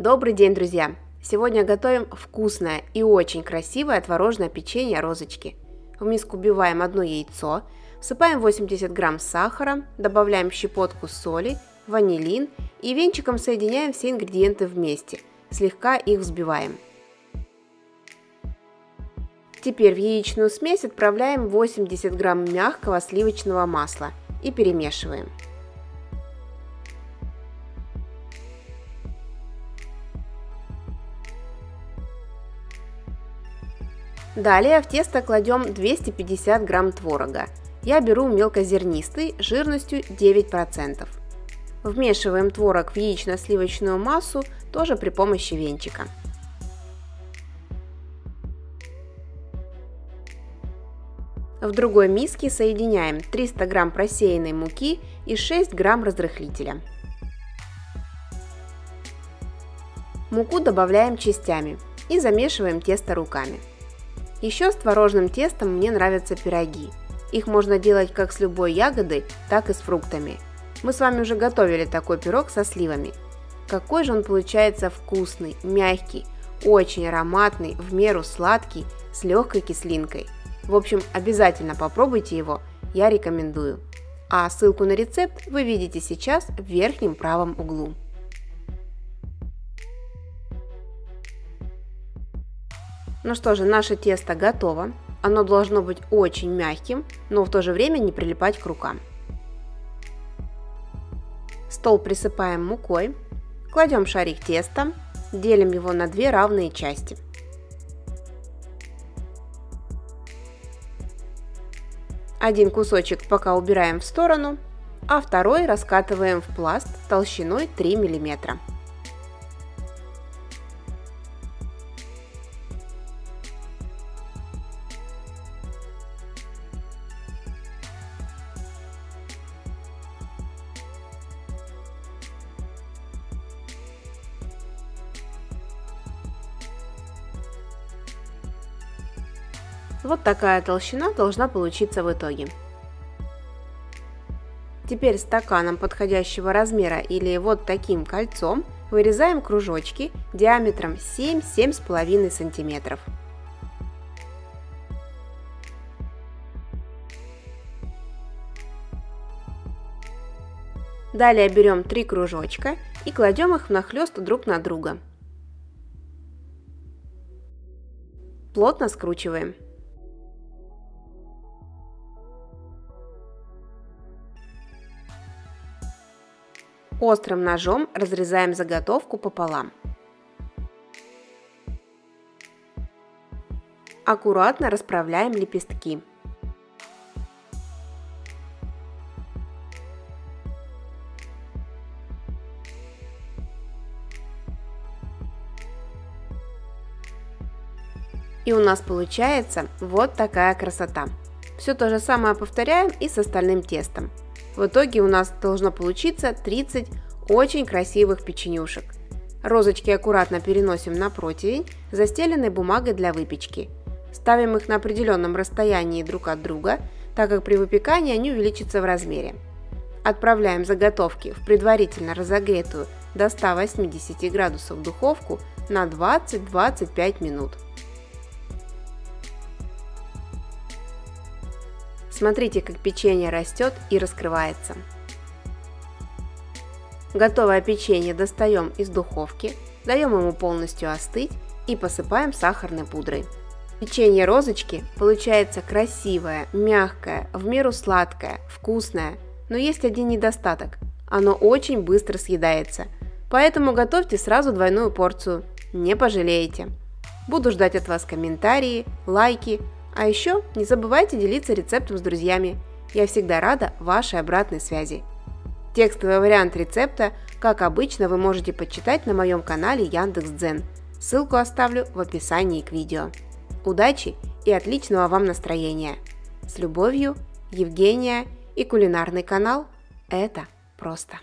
Добрый день, друзья! Сегодня готовим вкусное и очень красивое творожное печенье розочки. В миску вбиваем одно яйцо, всыпаем 80 грамм сахара, добавляем щепотку соли, ванилин и венчиком соединяем все ингредиенты вместе, слегка их взбиваем. Теперь в яичную смесь отправляем 80 грамм мягкого сливочного масла и перемешиваем. Далее в тесто кладем 250 грамм творога. Я беру мелкозернистый жирностью 9%. Вмешиваем творог в яично-сливочную массу тоже при помощи венчика. В другой миске соединяем 300 грамм просеянной муки и 6 грамм разрыхлителя. Муку добавляем частями и замешиваем тесто руками. Еще с творожным тестом мне нравятся пироги. Их можно делать как с любой ягодой, так и с фруктами. Мы с вами уже готовили такой пирог со сливами. Какой же он получается вкусный, мягкий, очень ароматный, в меру сладкий, с легкой кислинкой. В общем, обязательно попробуйте его, я рекомендую. А ссылку на рецепт вы видите сейчас в верхнем правом углу. Ну что же, наше тесто готово. Оно должно быть очень мягким, но в то же время не прилипать к рукам. Стол присыпаем мукой, кладем шарик теста, делим его на две равные части. Один кусочек пока убираем в сторону, а второй раскатываем в пласт толщиной 3 мм. Вот такая толщина должна получиться в итоге. Теперь стаканом подходящего размера или вот таким кольцом вырезаем кружочки диаметром 7-7,5 см. Далее берем 3 кружочка и кладем их внахлёст друг на друга. Плотно скручиваем. Острым ножом разрезаем заготовку пополам. Аккуратно расправляем лепестки. И у нас получается вот такая красота. Все то же самое повторяем и с остальным тестом. В итоге у нас должно получиться 30 очень красивых печенюшек. Розочки аккуратно переносим на противень, застеленный бумагой для выпечки. Ставим их на определенном расстоянии друг от друга, так как при выпекании они увеличатся в размере. Отправляем заготовки в предварительно разогретую до 180 градусов духовку на 20-25 минут. Смотрите, как печенье растет и раскрывается. Готовое печенье достаем из духовки, даем ему полностью остыть и посыпаем сахарной пудрой. Печенье розочки получается красивое, мягкое, в меру сладкое, вкусное, но есть один недостаток – оно очень быстро съедается, поэтому готовьте сразу двойную порцию, не пожалеете. Буду ждать от вас комментарии, лайки. А еще не забывайте делиться рецептом с друзьями. Я всегда рада вашей обратной связи. Текстовый вариант рецепта, как обычно, вы можете почитать на моем канале Яндекс.Дзен. Ссылку оставлю в описании к видео. Удачи и отличного вам настроения! С любовью, Евгения и кулинарный канал «Это просто».